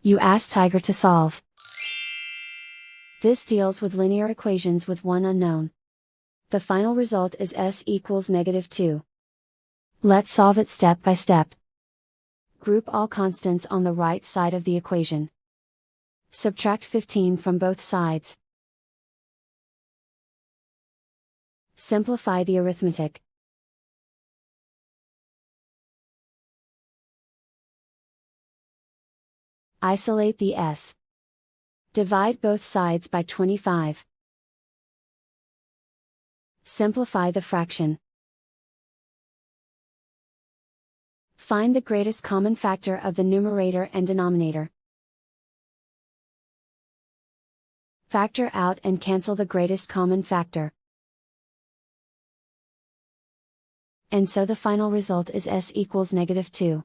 You ask Tiger to solve. This deals with linear equations with one unknown. The final result is s equals -2. Let's solve it step by step. Group all constants on the right side of the equation. Subtract 15 from both sides. Simplify the arithmetic. Isolate the s. Divide both sides by 25. Simplify the fraction. Find the greatest common factor of the numerator and denominator. Factor out and cancel the greatest common factor. And so the final result is s equals -2.